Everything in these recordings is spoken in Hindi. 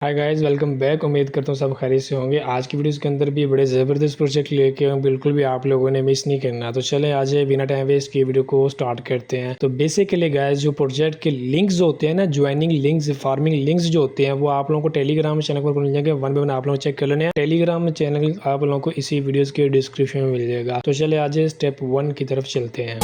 Hi guys, welcome back. उम्मीद करता हूँ सब खैरियत से होंगे। आज की वीडियोस के अंदर भी बड़े ज़बरदस्त प्रोजेक्ट लेके आए हूं, बिल्कुल भी आप लोगों ने मिस नहीं करना। तो चलें आज बिना टाइम वेस्ट किए वीडियो को स्टार्ट करते हैं। तो बेसिकली गाइस, जो प्रोजेक्ट के लिंक्स होते हैं ना, ज्वाइनिंग लिंक्स, फार्मिंग लिंक्स जो होते हैं, वो आप लोगों को टेलीग्राम चैनल पर मिल जाएंगे। वन बाय वन आप लोग चेक कर लेने हैं। टेलीग्राम चैनल आप लोगों को इसी वीडियोज़ के डिस्क्रिप्शन में मिल जाएगा। तो चले आज स्टेप 1 की तरफ चलते हैं।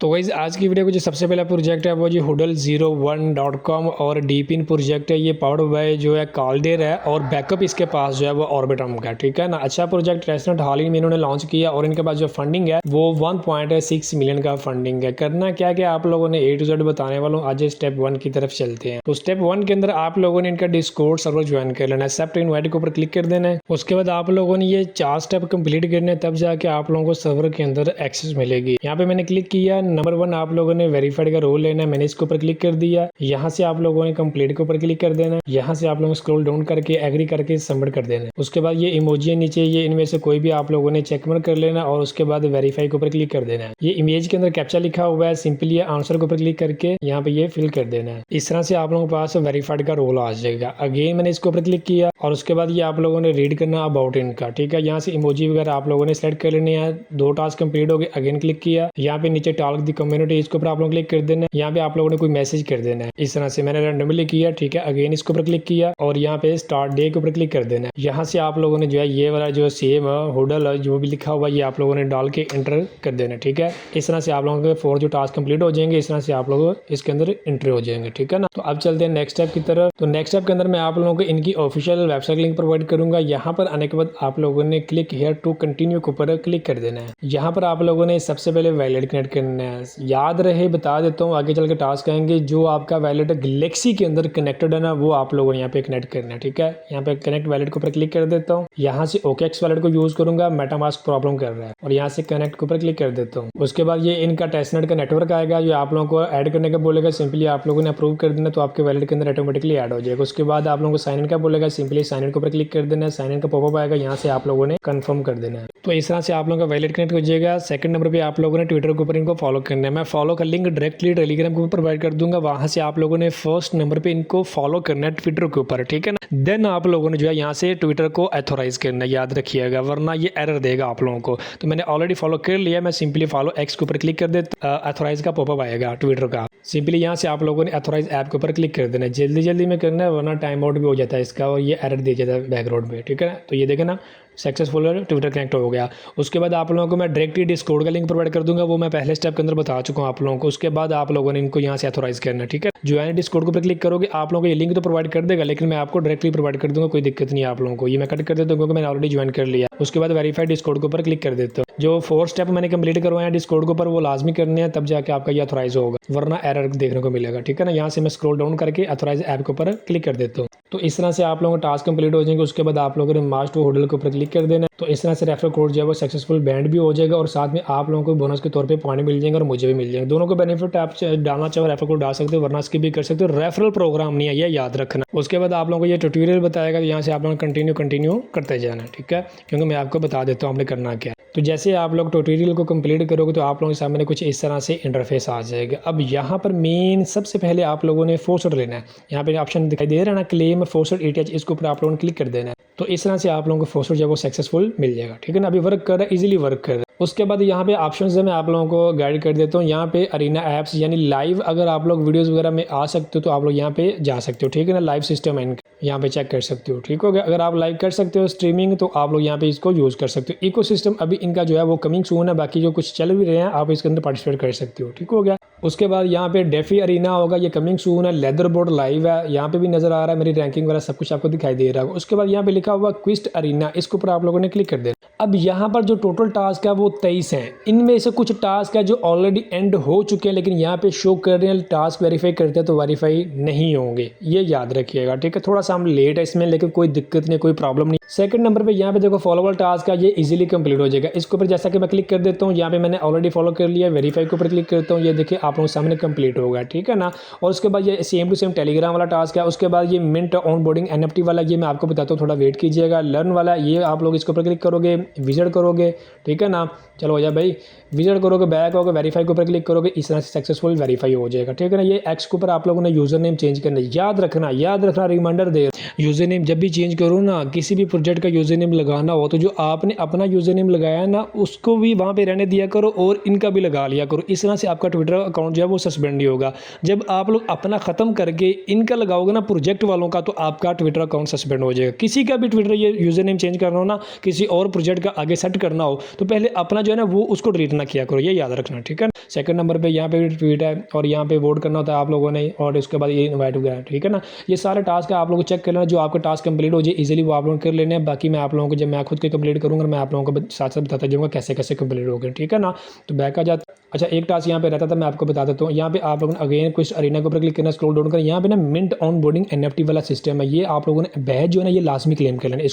तो गाइस, आज की वीडियो को जो सबसे पहला प्रोजेक्ट है वो जी hoodle01.com और डीपिन प्रोजेक्ट है। ये पावर्ड बाय जो है कॉल्डेर है और बैकअप इसके पास जो है वो ऑर्बिटम का, ठीक है ना। अच्छा प्रोजेक्ट रेस्टोरेंट हाल ही में इन्होंने लॉन्च किया और इनके पास जो फंडिंग है वो 1.6 मिलियन का फंडिंग है। करना क्या क्या आप लोगों ने A to Z बताने वालों। आज स्टेप 1 की तरफ चलते हैं। तो स्टेप 1 के अंदर आप लोगों ने इनका डिस्कॉर्ड सर्वर ज्वाइन कर लेना है। एक्सेप्ट इनवाइट के ऊपर क्लिक कर देना है। उसके बाद आप लोगों ने ये 4 स्टेप कंप्लीट करने हैं, तब जाके आप लोगों को सर्वर के अंदर एक्सेस मिलेगी। यहाँ पे मैंने क्लिक किया। नंबर 1 आप लोगों ने वेरीफाइड का रोल लेना है। मैंने इसके ऊपर क्लिक कर दिया। यहाँ से आप लोगों ने कंप्लीट के ऊपर क्लिक कर देना है। यहाँ से आप लोगों स्क्रॉल डाउन करके एग्री करके सबमिट कर देना है। उसके बाद ये इमोजी नीचे, ये इनमें से कोई भी आप लोगों ने चेक मार्क कर लेना और उसके बाद वेरीफाई के ऊपर क्लिक कर देना है। ये इमेज के अंदर कैप्चा लिखा हुआ है, सिंपली ये आंसर के ऊपर क्लिक करके यहाँ पे ये फिल कर देना है। इस तरह से आप लोगों के पास वेरीफाइड का रोल आ जाएगा। अगेन मैंने इसके ऊपर क्लिक किया और उसके बाद ये आप लोगों ने रीड करना अबाउट इनका, ठीक है। यहाँ से इमोजी वगैरह आप लोगों ने सेलेक्ट कर लेने हैं। 2 टास्क कंप्लीट हो गए। अगेन क्लिक किया। यहाँ पे नीचे टॉक द कम्युनिटी, इसके ऊपर आप लोग क्लिक कर देना है। यहाँ पे आप लोगों ने कोई मैसेज कर देना है। इस तरह से मैंने रैंडमली किया, ठीक है। अगेन इसके ऊपर क्लिक किया और यहाँ पे स्टार्ट डे के ऊपर क्लिक कर देना है। यहाँ से आप लोगों ने जो है ये वाला जो सेम हुडल जो भी लिखा हुआ ये आप लोगों ने डाल के एंटर कर देना है, ठीक है। इस तरह से आप लोगों के 4 जो टास्क कंप्लीट हो जाएंगे। इस तरह से आप लोग इसके अंदर एंट्री हो जाएंगे, ठीक है ना। तो अब चलते हैं नेक्स्ट स्टेप की तरफ। तो नेक्स्ट स्टेप के अंदर मैं आप लोगों को इनकी ऑफिशियल वेबसाइट लिंक प्रोवाइड करूंगा। यहाँ पर आने के बाद आप लोगों ने क्लिक हियर टू कंटिन्यू के ऊपर क्लिक कर देना है। यहाँ पर आप लोगों ने सबसे पहले वैलेट कनेक्ट करना है। याद रहे, बता देता हूँ, आगे चल के टास्क आएंगे। जो आपका वैलेट गैलेक्सी के अंदर कनेक्टेड है ना, वो आप लोगों ने यहाँ पे कनेक्ट करना है, ठीक है। यहाँ पे कनेक्ट वैलेट के ऊपर क्लिक कर देता हूँ। यहाँ से OKX वैलेट को यूज करूंगा, मेटामास्क प्रॉब्लम कर रहा है और यहाँ से कनेक्ट के ऊपर क्लिक कर देता हूँ। उसके बाद ये इनका टेस्टनेट का नेटवर्क आएगा जो आप लोगों को ऐड करने का बोलेगा। सिंपली आप लोगों ने अप्रूव कर देना तो आपके वैलेट के अंदर ऑटोमेटिकली ऐड हो जाएगा। उसके बाद आप लोगों को साइन इन का बोलेगा, सिंपली साइन इन के ऊपर क्लिक कर देना है। साइन इन का पॉपअप आएगा, यहाँ से आप लोगों ने कंफर्म कर देना है। तो इस तरह से आप लोगों का वैलेट कनेक्ट हो जाएगा। सेकंड नंबर पे आप लोगों ने ट्विटर के ऊपर इनको फॉलो करना है। मैं फॉलो का लिंक डायरेक्टली टेलीग्राम के ऊपर प्रोवाइड कर दूंगा। वहां से आप लोगों ने फर्स्ट नंबर पे इनको फॉलो करना है ट्विटर के ऊपर, ठीक है ना। देन आप लोगों ने जो है यहाँ से ट्विटर को ऑथोराइज करना है, याद रखिएगा, वरना ये एरर देगा आप लोगों को। तो मैंने ऑलरेडी फॉलो कर लिया। मैं सिंपली फॉलो एक्स के ऊपर क्लिक कर देता, ऑथोराइज का पॉपअप आएगा ट्विटर का। सिंपली यहाँ से आप लोगों ने ऑथोराइज ऐप के ऊपर क्लिक कर देना है। जल्दी जल्दी में करना है वरना टाइम आउट भी हो जाता है इसका और ये एरर दे जाता है बैकग्राउंड में, ठीक है। तो ये देखें ना, सक्सेसफुल ट्विटर कनेक्ट हो गया। उसके बाद आप लोगों को मैं डायरेक्टली डिस्कॉर्ड का लिंक प्रोवाइड कर दूंगा, वो मैं पहले स्टेप के अंदर बता चुका हूँ आप लोगों को। उसके बाद आप लोगों ने इनको यहाँ से ऑथोराइज करना है, ठीक है। ज्वाइन डिस्कॉर्ड के ऊपर क्लिक करोगे, आप लोगों को ये लिंक तो प्रोवाइड कर देगा, लेकिन मैं आपको डायरेक्टली प्रोवाइड कर दूंगा, कोई दिक्कत नहीं है आप लोगों को। ये मैं कट कर देता हूँ क्योंकि मैंने ऑलरेडी ज्वाइन कर लिया। उसके बाद वेरीफाइड डिस्कॉर्ड के ऊपर क्लिक कर देता हूँ। जो 4 स्टेप मैंने कंप्लीट करवाए हैं डिस्कॉर्ड के ऊपर, वो लाजमी करने हैं, तब जाके आपका ये ऑथोराइज होगा, वरना एरर देखने को मिलेगा, ठीक है ना। यहाँ से मैं स्क्रॉल डाउन करके ऑथोराइज ऐप के ऊपर क्लिक कर देता हूँ। तो इस तरह से आप लोगों का टास्क कंप्लीट हो जाएंगे। उसके बाद आप लोगों ने मार्च टू हुडल के ऊपर क्लिक कर देना। तो इस तरह से रेफरल कोड जो है वो सक्सेसफुल बैंड भी हो जाएगा और साथ में आप लोगों को बोनस के तौर पे पॉइंट मिल जाएंगे और मुझे भी मिल जाएंगे। दोनों को बेनिफिट आप डालना चाहो रेफरल कोड डाल सकते हो, वरना स्किप भी कर सकते हो। रेफरल प्रोग्राम नहीं है, ये याद रखना। उसके बाद आप लोगों को ये ट्यूटोरियल बताएगा, यहाँ से आप लोगों को कंटिन्यू करते जाना, ठीक है, क्योंकि मैं आपको बता देता हूँ आपने करना क्या। तो जैसे आप लोग ट्यूटोरियल को कंप्लीट करोगे तो आप लोगों के सामने कुछ इस तरह से इंटरफेस आ जाएगा। अब यहाँ पर मेन सबसे पहले आप लोगों ने फोर्सड लेना है। यहाँ पे ऑप्शन दिखाई दे रहा है ना, क्लेम फोर्सड ETH, इसके ऊपर आप लोगों ने क्लिक कर देना है। तो इस तरह से आप लोगों को फोर्सड जो है वो सक्सेसफुल मिल जाएगा, ठीक है ना। अभी वर्क कर रहा है, इजीली वर्क कर रहा है। उसके बाद यहाँ पे ऑप्शंस है, मैं आप लोगों को गाइड कर देता हूँ। यहाँ पे अरीना ऐप्स यानी लाइव, अगर आप लोग वीडियोस वगैरह में आ सकते हो तो आप लोग यहाँ पे जा सकते हो, ठीक है ना। लाइव सिस्टम है यहाँ पे चेक कर सकते हो, ठीक हो गया। अगर आप लाइव कर सकते हो स्ट्रीमिंग तो आप लोग यहाँ पे इसको यूज कर सकते हो। इकोसिस्टम अभी इनका जो है वो कमिंग सून है, बाकी जो कुछ चल भी रहे हैं आप इसके अंदर पार्टिसिपेट कर सकते हो, ठीक हो गया। उसके बाद यहाँ पे डेफी अरीना होगा, ये कमिंग सून है। लेदर बोर्ड लाइव है, यहाँ पे भी नजर आ रहा है, मेरी रैंकिंग वगैरह सब कुछ आपको दिखाई दे रहा है। उसके बाद यहाँ पे लिखा हुआ क्विस्ट अरीना, इसके ऊपर आप लोगों ने क्लिक कर देना। अब यहाँ पर जो टोटल टास्क है वो 23 हैं। इनमें से कुछ टास्क है जो ऑलरेडी एंड हो चुके हैं, लेकिन यहाँ पे शो कर रहे हैं टास्क वेरीफाई करते हैं तो वेरीफाई नहीं होंगे, ये याद रखिएगा, ठीक है। थोड़ा सा हम लेट है इसमें, लेकिन कोई दिक्कत नहीं, कोई प्रॉब्लम नहीं। सेकंड नंबर पे यहाँ पे देखो फॉलोअर टास्क है, ये इजीली कंप्लीट हो जाएगा। इसके ऊपर जैसा कि मैं क्लिक कर देता हूँ, यहाँ पे मैंने ऑलरेडी फॉलो कर लिया, वेरीफाई के ऊपर क्लिक करता हूँ, ये देखिए आप लोगों के सामने कंप्लीट होगा, ठीक है ना। और उसके बाद ये सेम टू सेम टेलीग्राम वाला टास्क है। उसके बाद ये मिंट ऑन बोर्डिंग NFT वाला, ये मैं आपको बताता हूँ, थोड़ा वेट कीजिएगा। लर्न वाला ये आप लोग इसके ऊपर क्लिक करोगे, विजिट करोगे, ठीक है ना। चलो हो जाए भाई, विजिट करोगे, बैक होगे, वेरीफाई के ऊपर क्लिक करोगे, इस तरह से सक्सेसफुल वेरीफाई हो जाएगा, ठीक है ना। ये एक्स के ऊपर आप लोगों ने यूजर नेम चेंज करना, याद रखना, रिमाइंडर दे, यूजर नेम जब भी चेंज करो ना, किसी भी प्रोजेक्ट का यूजर नेम लगाना हो तो जो आपने अपना यूजर नेम लगाया ना उसको भी वहाँ पे रहने दिया करो और इनका भी लगा लिया करो। इस तरह से आपका ट्विटर अकाउंट जो है वो सस्पेंड नहीं होगा। जब आप लोग अपना ख़त्म करके इनका लगाओगे ना प्रोजेक्ट वालों का, तो आपका ट्विटर अकाउंट सस्पेंड हो जाएगा। किसी का भी ट्विटर ये यूजर नेम चेंज करना हो ना, किसी और प्रोजेक्ट का आगे सेट करना हो, तो पहले अपना जो है ना वो उसको डिलीट ना किया करो, ये याद रखना, ठीक है। सेकंड नंबर पे यहाँ पे भी ट्वीट है और यहाँ पे वोट करना होता है आप लोगों ने, और उसके बाद ये इन्वाइट वगैरह, ठीक है ना। ये सारे टास्क आप लोग चेक कर लेना, जो आपका टास्क कंप्लीट हो जाए इजीली वो आप लोग कर लेने हैं। बाकी मैं आप लोगों को जब मैं खुद के कंप्लीट करूँगा मैं आप लोगों को साथ साथ बताता जाऊँगा कैसे कैसे कंप्लीट हो गए, ठीक है ना। तो बैक आ जाता। अच्छा, एक टास्क यहाँ पे रहता था, मैं आपको बता देता हूँ। यहाँ पे आप लोगों ने अगेन कुछ अरीना के ऊपर क्लिक करना, स्क्रॉल डाउन करना, यहाँ पे ना मिंट ऑन बोर्डिंग NFT वाला सिस्टम है। ये आप लोगों ने बैज जो है ना ये लाजमी क्लेम कर लेना।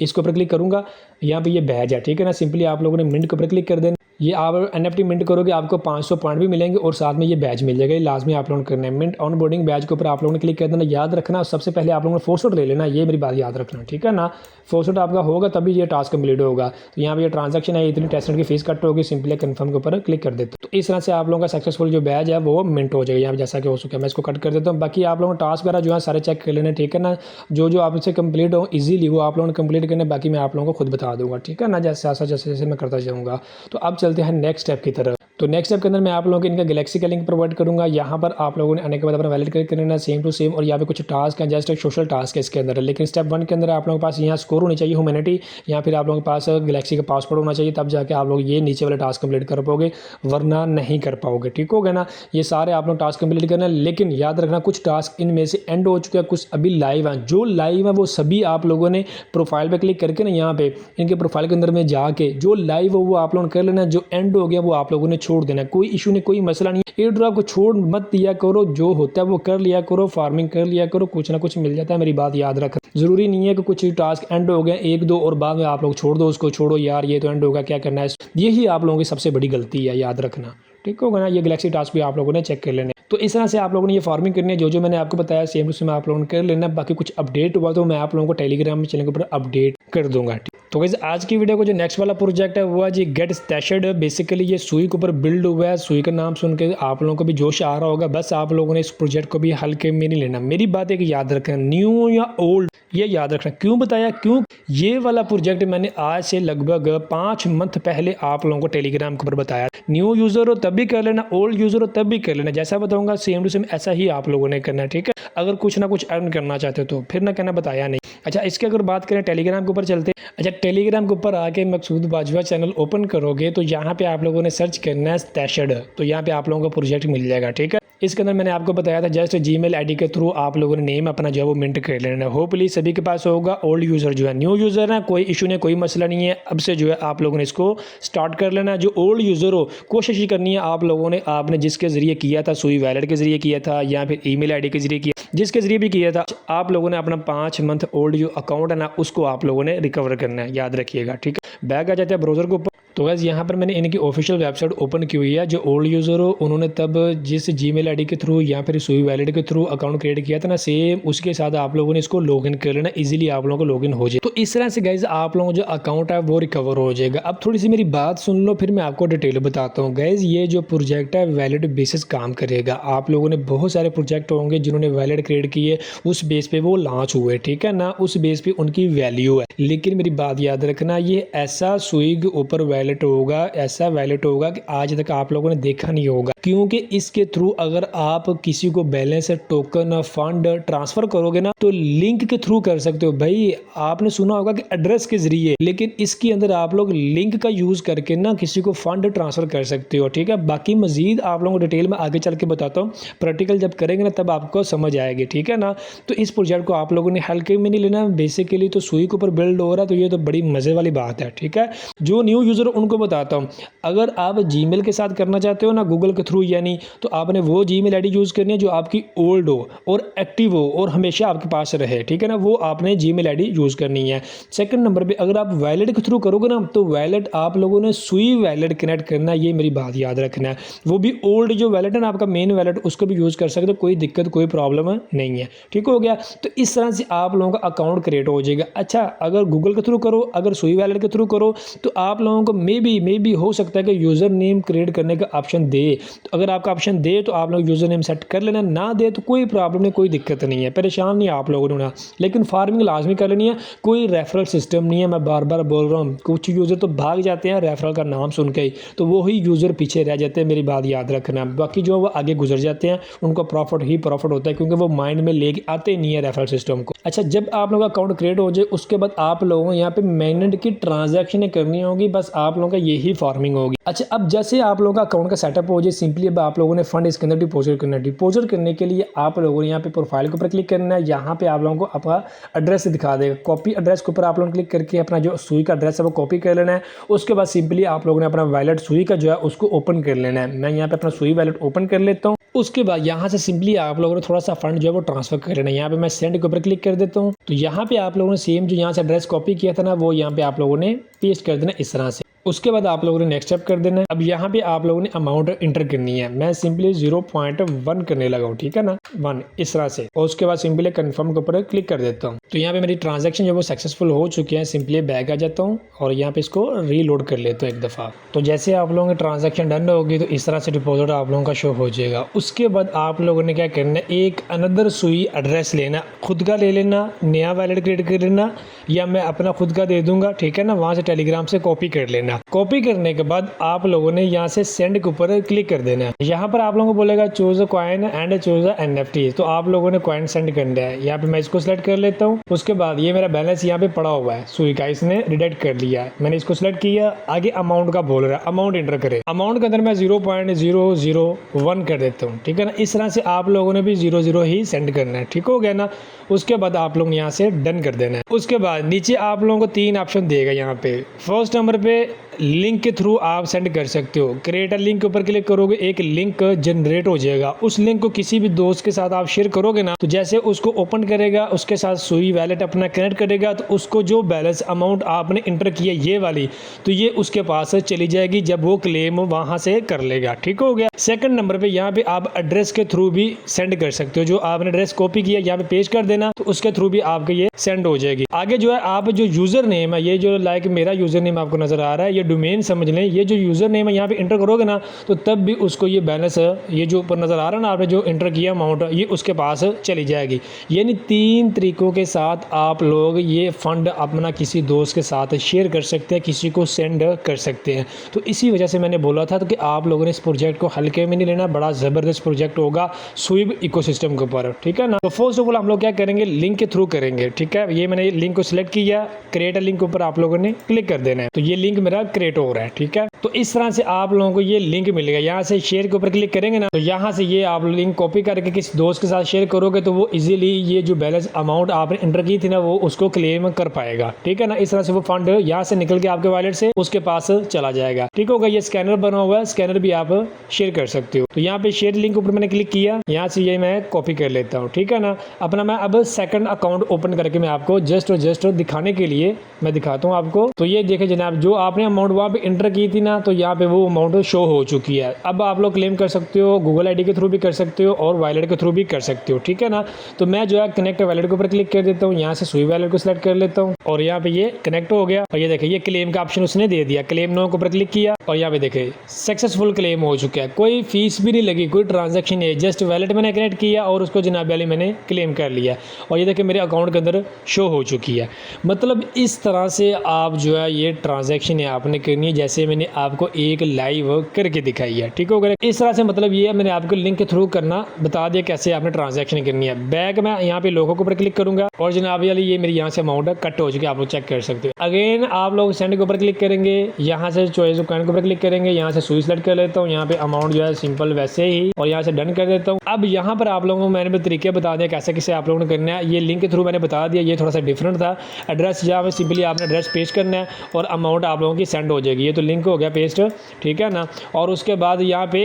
इसके ऊपर क्लिक करूँगा, यहाँ पे ये बैज है, ठीक है ना। सिंपली आप लोगों ने मिंट के ऊपर क्लिक कर देना। ये आप NFT मिंट करोगे आपको 500 पॉइंट भी मिलेंगे और साथ में ये बैज मिल जाएगा। ये लाजमी आप लोगों ने करना है। मिंट ऑन बोर्डिंग बैज के ऊपर आप लोगों ने क्लिक कर देना, याद रखना। सबसे पहले आप लोगों ने फोरशॉट ले लेना, ये मेरी बात याद रखना, ठीक है ना। फोरशॉट आपका होगा तभी ये टास्क कंप्लीट होगा। तो यहाँ पे ये ट्रांजैक्शन है, इतनी टेस्टनेट की फीस कट होगी, सिंपली कंफर्म के ऊपर क्लिक कर देते। तो इस तरह से आप लोगों का सक्सेसफुल जो बैज है वो मिंट हो जाएगा। यहाँ जैसा कि हो चुका है, मैं इसको कट कर देता हूँ। बाकी आप लोगों का टास्क वगैरह जो है सारे चेक कर लेना, ठीक है ना। जो आपसे कंप्लीट हो इजीली वो आप लोगों ने कंप्लीट करने, बाकी मैं आप लोगों को खुद बता दूंगा, ठीक है ना, जैसे जैसे मैं करता जाऊँगा। तो अब चलते हैं नेक्स्ट स्टेप की तरफ। तो नेक्स्ट स्टेप के अंदर मैं आप लोगों को इनका गैलेक्सी का लिंक प्रोवाइड करूंगा। यहाँ पर आप लोगों ने आने के बाद अपना वैलिड क्लिक करना सेम टू सेम, और यहाँ पे कुछ टास्क हैं, जस्ट एक सोशल टास्क है इसके अंदर। लेकिन स्टेप 1 के अंदर आप लोगों के पास यहाँ स्कोर होनी चाहिए ह्यूमैनिटी, या फिर आप लोगों के पास गैलेक्सी का पासपोर्ट होना चाहिए, तब जाके आप लोग ये नीचे वाले टास्क कंप्लीट कर पाओगे, वरना नहीं कर पाओगे, ठीक हो गया ना। ये सारे आप लोग टास्क कंप्लीट करना, लेकिन याद रखना कुछ टास्क इनमें से एंड हो चुके हैं, कुछ अभी लाइव हैं। जो लाइव है वो सभी आप लोगों ने प्रोफाइल पर क्लिक करके ना, यहाँ पे इनके प्रोफाइल के अंदर में जाके जो लाइव हो वो आप लोगों ने कर लेना। जो एंड हो गया वो आप लोगों ने छोड़ देना, कोई इशू नहीं, कोई मसला नहीं। एयर ड्रॉप को छोड़ मत दिया करो, जो होता है वो कर लिया करो, फार्मिंग कर लिया करो, कुछ ना कुछ मिल जाता है, मेरी बात याद रख। जरूरी नहीं है कि कुछ टास्क एंड हो गए 1-2 और बाद में आप लोग छोड़ दो उसको, छोड़ो यार ये तो एंड होगा, क्या करना है। यही आप लोगों की सबसे बड़ी गलती है, याद रखना, ठीक होगा ना। ये गैलेक्सी टास्क भी आप लोगों ने चेक कर लेने। तो इस तरह से आप लोगों ने ये फार्मिंग करनी है, जो मैंने आपको बताया सेम टू सेम आप लोगों ने कर लेना। बाकी कुछ अपडेट हुआ तो मैं आप लोगों को टेलीग्राम चैनल के ऊपर अपडेट कर दूंगा। तो गाइस आज की वीडियो को जो नेक्स्ट वाला प्रोजेक्ट है वो है जी गेट स्टैशड। बेसिकली ये सुई के ऊपर बिल्ड हुआ है। सुई का नाम सुन के आप लोगों को भी जोश आ रहा होगा, बस आप लोगों ने इस प्रोजेक्ट को भी हल्के में नहीं लेना। मेरी बात है कि याद रखना, न्यू या ओल्ड ये याद रखना। क्यों बताया? क्यों ये वाला प्रोजेक्ट मैंने आज से लगभग 5 मंथ पहले आप लोगों को टेलीग्राम के ऊपर बताया। न्यू यूजर हो तब भी कर लेना, ओल्ड यूजर हो तब भी कर लेना। जैसा बताऊंगा सेम टू सेम ऐसा ही आप लोगों ने करना है, ठीक है। अगर कुछ ना कुछ अर्न करना चाहते हो तो फिर ना कहना बताया नहीं। अच्छा, इसके अगर बात करें टेलीग्राम के ऊपर चलते। अच्छा, टेलीग्राम के ऊपर आके मकसूद बाजवा चैनल ओपन करोगे तो यहाँ पे आप लोगों ने सर्च करना है स्टैशड, तो यहाँ पे आप लोगों को प्रोजेक्ट मिल जाएगा, ठीक है। इसके अंदर मैंने आपको बताया था जस्ट जीमेल आईडी के थ्रू आप लोगों ने नेम अपना जो है वो मिंट कर लेना है। होपफुली सभी के पास होगा। ओल्ड यूजर जो है, न्यू यूजर है, कोई इशू नहीं, कोई मसला नहीं है। अब से जो है आप लोगों ने इसको स्टार्ट कर लेना है। जो ओल्ड यूजर हो कोशिश ही करनी है आप लोगों ने, आपने जिसके जरिए किया था, सुई वैलेट के जरिए किया था या फिर ईमेल आईडी के जरिए किया, जिसके जरिए भी किया था, आप लोगों ने अपना 5 मंथ ओल्ड जो अकाउंट है ना उसको आप लोगों ने रिकवर करना है, याद रखिएगा, ठीक है। बैक आ जाते हैं ब्राउजर के ऊपर। तो गाइस यहाँ पर मैंने इनकी ऑफिशियल वेबसाइट ओपन की हुई है। जो ओल्ड यूज़र हो उन्होंने तब जिस जीमेल आईडी के थ्रू या फिर सुई वैलेट के थ्रू अकाउंट क्रिएट किया था ना, सेम उसके साथ आप लोगों ने इसको लॉगिन कर लेना, इजीली आप लोगों को लॉगिन हो जाए। तो इस तरह से गाइस आप लोगों का जो अकाउंट है वो रिकवर हो जाएगा। अब थोड़ी सी मेरी बात सुन लो, फिर मैं आपको डिटेल बताता हूँ। गाइस ये जो प्रोजेक्ट है वैलिड बेसिस काम करेगा। आप लोगों ने बहुत सारे प्रोजेक्ट होंगे जिन्होंने वैलिड क्रिएट किए, उस बेस पे वो लॉन्च हुए, ठीक है ना, उस बेस पे उनकी वैल्यू है। लेकिन मेरी बात याद रखना, ये ऐसा सुई के ऊपर वैलेट होगा, ऐसा वैलेट होगा कि आज तक आप लोगों ने देखा नहीं होगा। क्योंकि इसके थ्रू अगर आप किसी को बैलेंस, टोकन, फंड ट्रांसफर करोगे ना तो लिंक के थ्रू कर सकते हो। भाई आपने सुना होगा कि एड्रेस के जरिए, लेकिन इसके अंदर आप लोग लिंक का यूज करके ना किसी को फंड ट्रांसफर कर सकते हो, ठीक है। बाकी मजीद आप लोगों को डिटेल में आगे चल के बताता हूँ, प्रैक्टिकल जब करेंगे ना तब आपको समझ आएगी, ठीक है ना। तो इस प्रोजेक्ट को आप लोगों ने हल्के में नहीं लेना। बेसिकली तो सुई के ऊपर बिल्ड हो रहा है, तो ये तो बड़ी मजे वाली बात है, ठीक है। जो न्यू यूजर उनको बताता हूँ। अगर आप जीमेल के साथ करना चाहते हो ना गूगल के थ्रू यानी, तो आपने वो जीमेल आईडी यूज़ करनी है जो आपकी ओल्ड हो और एक्टिव हो और हमेशा आपके पास रहे, ठीक है ना, वो आपने जीमेल आईडी यूज़ करनी है। सेकंड नंबर पे अगर आप वैलेट के थ्रू करोगे ना, तो वैलेट आप लोगों ने सुई वैलेट कनेक्ट करना है, ये मेरी बात याद रखना है। वो भी ओल्ड जो वैलेट है ना आपका मेन वैलेट, उसको भी यूज़ कर सकते हो, कोई दिक्कत कोई प्रॉब्लम नहीं है, ठीक हो गया। तो इस तरह से आप लोगों का अकाउंट क्रिएट हो जाएगा। अच्छा, अगर गूगल के थ्रू करो, अगर सुई वैलेट के थ्रू करो, तो आप लोगों को मे बी हो सकता है कि यूज़र नेम क्रिएट करने का ऑप्शन दे। तो अगर आपका ऑप्शन दे तो आप लोग यूज़र नेम सेट कर लेना, ना दे तो कोई प्रॉब्लम नहीं, कोई दिक्कत नहीं है, परेशान नहीं आप लोगों ने होना। लेकिन फार्मिंग लाजमी कर लेनी है, कोई रेफरल सिस्टम नहीं है। मैं बार बार बोल रहा हूँ, कुछ यूज़र तो भाग जाते हैं रेफरल का नाम सुन के ही, तो वो ही यूज़र पीछे रह जाते हैं, मेरी बात याद रखना। बाकी जो वो आगे गुजर जाते हैं उनको प्रॉफिट ही प्रॉफिट होता है, क्योंकि वो माइंड में लेके आते नहीं है रेफरल सिस्टम को। अच्छा, जब आप लोगों का अकाउंट क्रिएट हो जाए उसके बाद आप लोगों को यहाँ पे मेहनत की ट्रांजैक्शन करनी होगी, बस आप लोगों का यही फार्मिंग होगी। अच्छा, अब जैसे आप लोगों का अकाउंट का सेटअप हो जाए, सिंपली अब आप लोगों ने फंड इसके अंदर डिपॉजिट करना है। डिपॉजिट करने के लिए आप लोगों ने यहाँ पे प्रोफाइल के ऊपर क्लिक करना है। यहाँ पे आप लोगों को अपना एड्रेस दिखा देगा, कॉपी एड्रेस के ऊपर आप लोगों ने क्लिक करके अपना जो सुई का एड्रेस है वो कॉपी कर लेना है। उसके बाद सिंपली आप लोगों ने अपना वैलेट सुई का जो है उसको ओपन कर लेना है। मैं यहाँ पे अपना सुई वैलेट ओपन कर लेता हूँ। उसके बाद यहाँ से सिंपली आप लोगों ने थोड़ा सा फंड जो है वो ट्रांसफर कर लेना है। यहाँ पे मैं सेंड के ऊपर क्लिक कर देता हूँ। तो यहाँ पे आप लोगों ने सेम जो यहाँ से एड्रेस कॉपी किया था ना, वो यहाँ पे आप लोगों ने पेस्ट कर देना इस तरह से। उसके बाद आप लोगों ने नेक्स्ट स्टेप कर देना है। अब यहाँ पे आप लोगों ने अमाउंट इंटर करनी है। मैं सिंपली 0.1 करने लगा हूँ, ठीक है ना, 1 इस तरह से। और उसके बाद सिंपली कंफर्म के ऊपर क्लिक कर देता हूँ। तो यहाँ पे मेरी ट्रांजैक्शन जो वो सक्सेसफुल हो चुकी है। सिंपली बैक आ जाता हूँ और यहाँ पे इसको रीलोड कर लेता हूँ एक दफ़ा। तो जैसे आप लोगों की ट्रांजैक्शन डन होगी तो इस तरह से डिपॉजिट आप लोगों का शो हो जाएगा। उसके बाद आप लोगों ने क्या करना है, एक अनदर सुई एड्रेस लेना, खुद का ले लेना, नया वैलेट क्रिएट कर लेना, या मैं अपना खुद का दे दूंगा, ठीक है ना, वहाँ से टेलीग्राम से कॉपी कर लेना। कॉपी करने के बाद आप लोगों ने यहाँ से सेंड के ऊपर क्लिक कर देना है। यहाँ पर आप लोगों को बोलेगा choose a coin and choose a NFT, तो आप लोगों ने कॉइन सेंड करना है। यहाँ पे मैं इसको सिलेक्ट कर लेता हूँ। उसके बाद ये मेरा बैलेंस यहाँ पे पड़ा हुआ है, सुई का इसने रिडेक्ट कर लिया है। मैंने इसको सिलेक्ट किया। आगे अमाउंट का बोल रहा है, अमाउंट एंटर करें। अमाउंट के अंदर मैं 0.001 कर देता हूँ, ठीक है ना। इस तरह से आप लोगों ने भी 00 ही सेंड करना है, ठीक हो गया ना। उसके बाद आप लोग यहाँ से डन कर देना है। उसके बाद नीचे आप लोगों को 3 ऑप्शन देगा यहाँ पे। फर्स्ट नंबर पे लिंक के थ्रू आप सेंड कर सकते हो। क्रिएट अ लिंक के ऊपर क्लिक करोगे, एक लिंक जनरेट हो जाएगा। उस लिंक को किसी भी दोस्त के साथ आप शेयर करोगे ना, तो जैसे उसको ओपन करेगा उसके साथ सुई वैलेट अपना कनेक्ट करेगा, तो उसको जो बैलेंस अमाउंट आपने इंटर किया ये वाली, तो ये उसके पास चली जाएगी जब वो क्लेम वहां से कर लेगा, ठीक हो गया। सेकंड नंबर पे यहाँ पे आप एड्रेस के थ्रू भी सेंड कर सकते हो। जो आपने एड्रेस कॉपी किया यहाँ पे पेस्ट कर देना, तो उसके थ्रू भी आपके ये सेंड हो जाएगी। आगे जो है आप जो यूजर नेम है, ये जो लाइक मेरा यूजर नेम आपको नजर आ रहा है, ये डोमेन समझ लें। ये जो यूजर नेम है यहाँ पे इंटर करोगे ना, तो तब भी उसको ये बैलेंस ये जो ऊपर नजर आ रहा है ना, आपने जो इंटर किया अमाउंट, ये उसके पास चली जाएगी। यानी 3 तरीकों के साथ आप लोग ये फंड अपना किसी दोस्त के साथ शेयर कर सकते हैं, किसी को सेंड कर सकते हैं। तो इसी वजह से मैंने बोला था कि आप लोगों ने इस प्रोजेक्ट को हल्के में नहीं लेना, बड़ा ज़बरदस्त प्रोजेक्ट होगा स्वीप इकोसिस्टम के ऊपर, ठीक है ना। तो फर्स्ट ऑफ ऑल हम लोग क्या करेंगे, लिंक के थ्रू करेंगे, ठीक है। ये मैंने लिंक को सिलेक्ट किया, क्रिएट लिंक के ऊपर आप लोगों ने क्लिक कर देना है। तो ये लिंक मेरा क्रिएट हो रहा है, ठीक है। तो इस तरह से आप लोगों को ये लिंक मिलेगा। यहाँ से शेयर के ऊपर क्लिक करेंगे ना, तो यहाँ से ये आप लिंक कॉपी करके किसी दोस्त के साथ शेयर करोगे, तो वो इजीली ये जो बैलेंस अमाउंट आपने इंटर की थी ना, वो उसको क्लेम कर पाएगा, ठीक है ना। इस तरह से वो फंड यहाँ से निकल के आपके वॉलेट से उसके पास चला जाएगा, ठीक होगा। ये स्कैनर बना हुआ है, स्कैनर भी आप शेयर कर सकते हो। तो यहाँ पे शेयर लिंक ऊपर मैंने क्लिक किया, यहाँ से ये मैं कॉपी कर लेता हूँ, ठीक है ना। अपना मैं अब सेकंड अकाउंट ओपन करके मैं आपको जस्ट दिखाने के लिए मैं दिखाता हूँ आपको। तो ये देखे जनाब, जो आपने अमाउंट वहाँ पे इंटर की थी ना, तो यहाँ पे वो अमाउंट शो हो चुकी है। अब आप लोग क्लेम कर सकते हो, गूगल आईडी के थ्रू भी कर सकते हो और वॉलेट के थ्रू भी कर सकते हो, ठीक है ना। तो मैं जो है कनेक्ट वॉलेट के ऊपर क्लिक कर देता हूँ, यहाँ से सुई वॉलेट को सिलेक्ट कर लेता हूँ और यहाँ पे ये कनेक्ट हो गया। और ये देखिए ये क्लेम का ऑप्शन उसने दे दिया, क्लेम नो के ऊपर क्लिक किया और यहाँ पे देखिए सक्सेसफुल क्लेम हो चुका है। कोई फीस भी नहीं लगी, कोई ट्रांजेक्शन नहीं, जस्ट वॉलेट मैंने कनेक्ट किया और उसको जनाब वाली मैंने क्लेम कर लिया और ये देखिए मेरे अकाउंट के अंदर शो हो चुकी है। मतलब इस तरह से आप जो है ये ट्रांजैक्शन है आपने करनी है, जैसे मैंने आपको एक लाइव करके दिखाई है, ठीक हो गया। इस तरह से मतलब ये मैंने आपको लिंक के थ्रू करना बता दिया कैसे आपने ट्रांजैक्शन करनी है। बैक मैं यहाँ पे लोगों के ऊपर क्लिक करूंगा और जनाब वाली ये मेरी यहाँ से अमाउंट कट हो चुकी है, आप लोग चेक कर सकते हो। अगेन आप लोग सेंड के ऊपर क्लिक करेंगे, यहाँ से चॉइस कॉइन के ऊपर क्लिक करेंगे, यहाँ से सुई सेलेक्ट कर लेता हूँ, यहाँ पे अमाउंट जो है सिंपल वैसे ही और यहाँ से डन कर देता हूँ। अब यहाँ पर आप लोगों को मैंने तरीके बता दिया कैसे कैसे आप लोगों ने करना है। ये लिंक के थ्रू मैंने बता दिया, ये थोड़ा सा डिफरेंट था। एड्रेस जहाँ पे सिंपली आपने एड्रेस पेश करना है और अमाउंट आप लोगों की सेंड सेंड हो जाएगी। ये तो लिंक हो गया पेस्ट, ठीक है ना। और उसके बाद यहाँ पे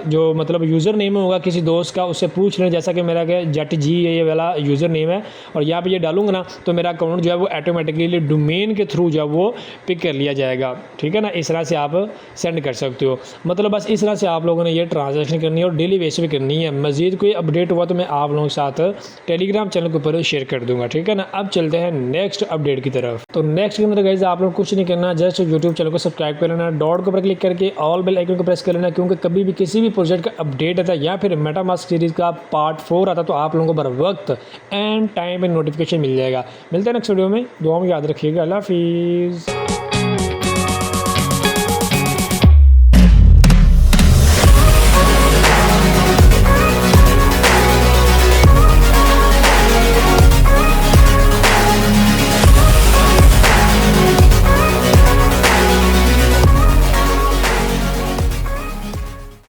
जो मतलब यूज़र नेम होगा किसी दोस्त का, उससे पूछ लें, जैसा कि मेरा क्या जट जी ये वाला यूज़र नेम है, और यहाँ पे ये डालूंगा ना तो मेरा अकाउंट जो है वो ऑटोमेटिकली डोमेन के थ्रू जो है वो पिक कर लिया जाएगा, ठीक है ना। इस तरह से आप सेंड कर सकते हो। मतलब बस इस तरह से आप लोगों ने ये ट्रांजैक्शन करनी है और डेली बेसिस पे करनी है। मज़ीद कोई अपडेट हुआ तो मैं आप लोगों के साथ टेलीग्राम चैनल के ऊपर शेयर कर दूंगा, ठीक है ना। अब चलते हैं नेक्स्ट अपडेट की तरफ। तो नेक्स्ट के अंदर गाइस आप लोग कुछ नहीं करना, जस्ट यूट्यूब चैनल को सब्सक्राइब कर लेना, डॉट के ऊपर क्लिक करके ऑल बेल आइकन को प्रेस कर लेना, क्योंकि कभी भी किसी भी प्रोजेक्ट का अपडेट आता है या फिर मेटामास्क सीरीज़ का पार्ट 4 आता तो आप लोगों को बर वक्त एंड टाइम पे नोटिफिकेशन मिल जाएगा। मिलते हैं नेक्स्ट वीडियो में, दुआ में याद रखिएगा। अल्लाह हाफिज़।